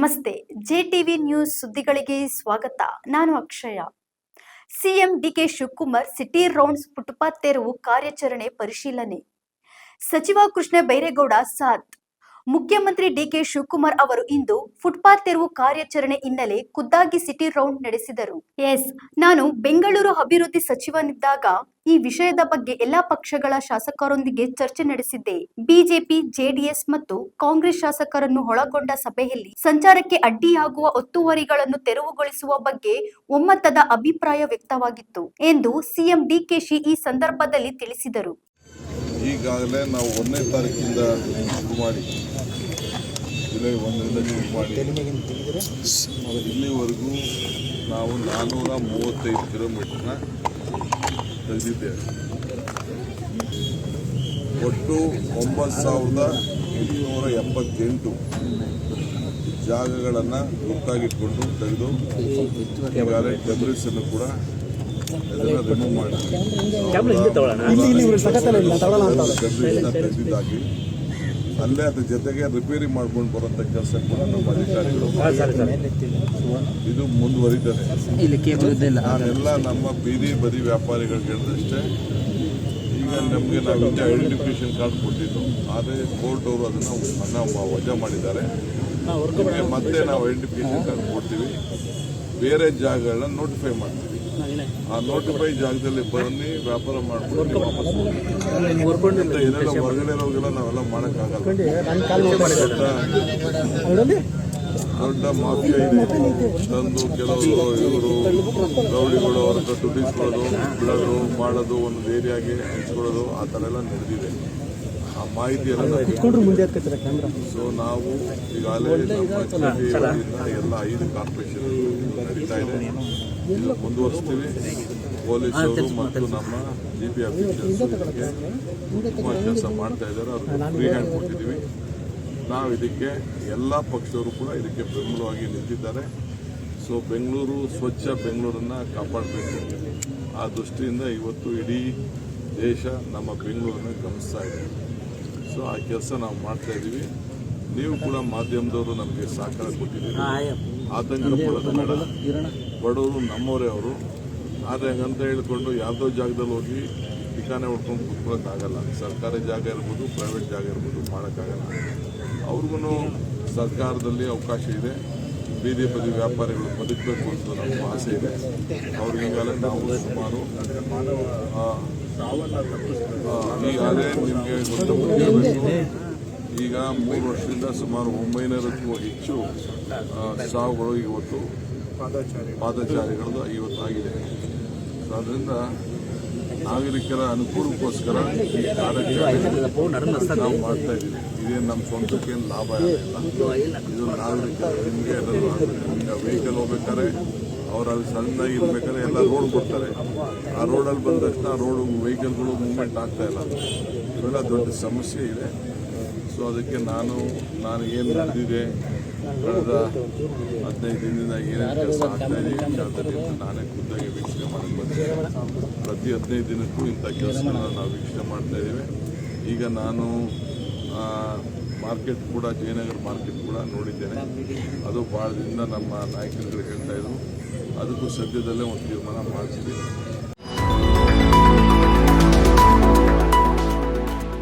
ನಮಸ್ತೆ. JTV news ಸುದ್ದಿಗಳಿಗೆ ಸ್ವಾಗತ. ನಾನು Akshaya. CM DK Shivakumar city rounds footpath ತೆರವು ಕಾರ್ಯಾಚರಣೆ ಪರಿಶೀಲನೆ. ಸಚಿವ ಕೃಷ್ಣ ಬೈರೇಗೌಡ ಸಾಥ್. ಮುಖ್ಯಮಂತ್ರಿ ಡಿಕೆ ಶಿವಕುಮಾರ್ ಅವರು ಇಂದು ಫುಟ್ಪಾತ್ ತೆರವು ಕಾರ್ಯಾಚರಣೆ ಹಿನ್ನೆಲೆ ಖುದ್ದಾಗಿ ಸಿಟಿ ರೌಂಡ್ ನಡೆಸಿದರು. ನಾನು ಬೆಂಗಳೂರು ಅಭಿವೃದ್ಧಿ ಸಚಿವನಿದ್ದಾಗ ಈ ವಿಷಯದ ಬಗ್ಗೆ ಎಲ್ಲಾ ಪಕ್ಷಗಳ ಶಾಸಕರೊಂದಿಗೆ ಚರ್ಚೆ ನಡೆಸಿದ್ದೆ. ಬಿಜೆಪಿ, ಜೆಡಿಎಸ್ ಮತ್ತು ಕಾಂಗ್ರೆಸ್ ಶಾಸಕರನ್ನು ಒಳಗೊಂಡ ಸಭೆಯಲ್ಲಿ ಸಂಚಾರಕ್ಕೆ ಅಡ್ಡಿಯಾಗುವ ಒತ್ತುವರಿಗಳನ್ನು ತೆರವುಗೊಳಿಸುವ ಬಗ್ಗೆ ಒಮ್ಮತದ ಅಭಿಪ್ರಾಯ ವ್ಯಕ್ತವಾಗಿತ್ತು ಎಂದು ಸಿಎಂ ಡಿಕೆಶಿ ಈ ಸಂದರ್ಭದಲ್ಲಿ ತಿಳಿಸಿದರು. ಈಗಾಗಲೇ ನಾವು 1ನೇ ತಾರೀಕಿಂದ ಶುರು ಮಾಡಿ ಜುಲೈ 1ರಿಂದ ಶುರು ಮಾಡಿ ಇಲ್ಲಿವರೆಗೂ ನಾವು 435 ಕಿಲೋಮೀಟರ್ನ ತೆಗೆದಿದ್ದೇವೆ. ಒಟ್ಟು 9,878 ಜಾಗಗಳನ್ನು ಗುರ್ತಾಗಿಟ್ಕೊಂಡು ತೆಗೆದು ಈಗಾಗಲೇ ಡೆಬ್ರಿಸನ್ನು ಕೂಡ ರಿಮೂವ್ ಮಾಡಿ ತೆಗೆದಿದ್ದಾಗಿ ಅಲ್ಲೇ ಅದ್ರ ಜೊತೆಗೆ ರಿಪೇರಿ ಮಾಡ್ಕೊಂಡು ಬರೋಂಥ ಕೆಲಸ ಕೂಡ ನಮ್ಮ ಅಧಿಕಾರಿಗಳು ಇದು ಮುಂದುವರಿತದೆ. ನಾನೆಲ್ಲ ನಮ್ಮ ಬೀದಿ ಬದಿ ವ್ಯಾಪಾರಿಗಳಿಗೆ ಹೇಳಿದಷ್ಟೇ, ಈಗ ನಮಗೆ ನಾವು ಇಂಥ ಐಡೆಂಟಿಫಿಕೇಶನ್ ಕಾರ್ಡ್ ಕೊಟ್ಟಿದ್ದು, ಆದರೆ ಕೋರ್ಟ್ ಅವರು ಅದನ್ನು ವಜಾ ಮಾಡಿದ್ದಾರೆ. ಮತ್ತೆ ನಾವು ಐಡೆಂಟಿಫಿಕೇಶನ್ ಕಾರ್ಡ್ ಕೊಡ್ತೀವಿ, ಬೇರೆ ಜಾಗಗಳನ್ನ ನೋಟಿಫೈ ಮಾಡ್ತೀವಿ. ಆ ನೋಟಿಫೈ ಜಾಗದಲ್ಲಿ ಬನ್ನಿ, ವ್ಯಾಪಾರ ಮಾಡ್ಕೊಂಡು ವಾಪಸ್ ಏನೆಲ್ಲ ಹೊರಗಡೆ ಇರೋಗೆಲ್ಲ ನಾವೆಲ್ಲ ಮಾಡೋಕ್ಕಾಗಲ್ಲ. ದೊಡ್ಡ ಮಾಫಿಯಾ ಇದೆ ತಂದು ಕೆಲವರು ಇವರು ರೌಡಿಗಳು ಅವ್ರ ಹತ್ರ ದುಡ್ಡಿಸ್ಕೊಳ್ಳೋದು, ಬಿಡೋದು, ಮಾಡೋದು, ಒಂದು ಏರಿಯಾಗೆ ಹಂಚ್ಕೊಳ್ಳೋದು, ಆ ಥರ ಎಲ್ಲ ನಡೆದಿದೆ. ಆ ಮಾಹಿತಿಯೆಲ್ಲ ಸೊ ನಾವು ಈಗಾಗಲೇ ನಮ್ಮ ಎಲ್ಲ 5 ಕಾರ್ಪೊರೇಷನ್ ನಡೀತಾ ಇದೆ. ಇದು ಮುಂದುವರಿಸ್ತೀವಿ. ಪೊಲೀಸರು ಮತ್ತು ನಮ್ಮ GP ಅಫಿಷಿಯಲ್ಸ್ ಉತ್ತಮ ಕೆಲಸ ಮಾಡ್ತಾ ಇದ್ದಾರೆ. ಅವ್ರಿಗೆ ಫ್ರೀ ಹ್ಯಾಂಡ್ ಕೊಟ್ಟಿದ್ದೀವಿ. ನಾವು ಇದಕ್ಕೆ ಎಲ್ಲ ಪಕ್ಷದವರು ಕೂಡ ಇದಕ್ಕೆ ಬೆಂಬಲವಾಗಿ ನಿಂತಿದ್ದಾರೆ. ಸೊ ಬೆಂಗಳೂರು ಸ್ವಚ್ಛ ಬೆಂಗಳೂರನ್ನು ಕಾಪಾಡಬೇಕು. ಆ ದೃಷ್ಟಿಯಿಂದ ಇವತ್ತು ಇಡೀ ದೇಶ ನಮ್ಮ ಬೆಂಗಳೂರನ್ನು ಗಮನಿಸ್ತಾ ಇದೆ. ಸೊ ಆ ಕೆಲಸ ನಾವು ಮಾಡ್ತಾ ಇದ್ದೀವಿ. ನೀವು ಕೂಡ ಮಾಧ್ಯಮದವರು ನಮಗೆ ಸಹಕಾರ ಕೊಟ್ಟಿದ್ದೀರಿ. ಆತಂಕ ಪಡೋದು ಬೇಡ. ಬಡವರು ನಮ್ಮವರೇ ಅವರು. ಆದರೆ ಹಂಗಂತ ಹೇಳ್ಕೊಂಡು ಯಾವುದೋ ಜಾಗದಲ್ಲಿ ಹೋಗಿ ಠಿಕಾನೆ ಹೊಡ್ಕೊಂಡು ಕೂತ್ಕೊಳ್ಳೋಕ್ಕಾಗಲ್ಲ. ಸರ್ಕಾರಿ ಜಾಗ ಇರ್ಬೋದು, ಪ್ರೈವೇಟ್ ಜಾಗ ಇರ್ಬೋದು, ಮಾಡೋಕ್ಕಾಗಲ್ಲ. ಅವ್ರಿಗೂ ಸರ್ಕಾರದಲ್ಲಿ ಅವಕಾಶ ಇದೆ. ಬೀದಿ ಬದಿ ವ್ಯಾಪಾರಿಗಳು ಬದುಕಬೇಕು ಅಂತ ನಮ್ಮ ಆಸೆ ಇದೆ. ಅವ್ರಿಗೀಗಾಗಲೇ ನಾವು ಸುಮಾರು ಈಗಾಗಲೇ ನಿಮಗೆ ಗೊತ್ತಿರಬೇಕು, ಈಗ 3 ವರ್ಷದಿಂದ ಸುಮಾರು 900ಕ್ಕೂ ಹೆಚ್ಚು ಸಾವುಗಳು ಇವತ್ತು ಪಾದಚಾರಿಗಳದ್ದು ಇವತ್ತು ಆಗಿದೆ. ಸೊ ಅದರಿಂದ ನಾಗರಿಕರ ಅನುಕೂಲಕ್ಕೋಸ್ಕರ ಈ ಕಾರ್ಯಕ್ರಮ ನಾವು ಮಾಡ್ತಾ ಇದ್ದೀವಿ. ಇದೇನು ನಮ್ಮ ಸ್ವಂತಕ್ಕೇನು ಲಾಭ ಇಲ್ಲ. ಇದು ನಾಗರಿಕರು ನಿಮಗೆ ಎಲ್ಲರೂ ಈಗ ವೆಹಿಕಲ್ ಹೋಗ್ಬೇಕಾದ್ರೆ ಅವ್ರು ಅಲ್ಲಿ ಸಣ್ಣದಾಗಿ ಇರ್ಬೇಕಾದ್ರೆ ಎಲ್ಲ ರೋಡ್ ಕೊಡ್ತಾರೆ. ಆ ರೋಡಲ್ಲಿ ಬಂದ ತಕ್ಷಣ ವೆಹಿಕಲ್ಗಳು ಮೂವ್ಮೆಂಟ್ ಆಗ್ತಾ ಇಲ್ಲ. ಇವೆಲ್ಲ ದೊಡ್ಡ ಸಮಸ್ಯೆ ಇದೆ. ಸೊ ಅದಕ್ಕೆ ನಾನು ಏನು ನಡೆದಿದೆ ಕಳೆದ 15 ದಿನದಿಂದ ಏನೇನು ಕೆಲಸ ಆಗ್ತಾ ಇದೆ ನಾನೇ ಖುದ್ದಾಗಿ ವೀಕ್ಷಣೆ ಮಾಡಕ್ಕೆ ಬಂದಿದ್ದೇನೆ. ಪ್ರತಿ 15 ದಿನಕ್ಕೂ ಇಂಥ ಕೆಲಸಗಳನ್ನ ನಾವು ವೀಕ್ಷಣೆ ಮಾಡ್ತಾ ಇದ್ದೀವಿ. ಈಗ ನಾನು ಮಾರ್ಕೆಟ್ ಕೂಡ, ಜಯನಗರ ಮಾರ್ಕೆಟ್ ಕೂಡ ನೋಡಿದ್ದೇನೆ. ಅದು ಭಾಳ ದಿನದಿಂದ ನಮ್ಮ ನಾಯಕರುಗಳು ಹೇಳ್ತಾ ಇದ್ರು. ಅದಕ್ಕೂ ಸದ್ಯದಲ್ಲೇ ಒಂದು ತೀರ್ಮಾನ ಮಾಡ್ತೀವಿ.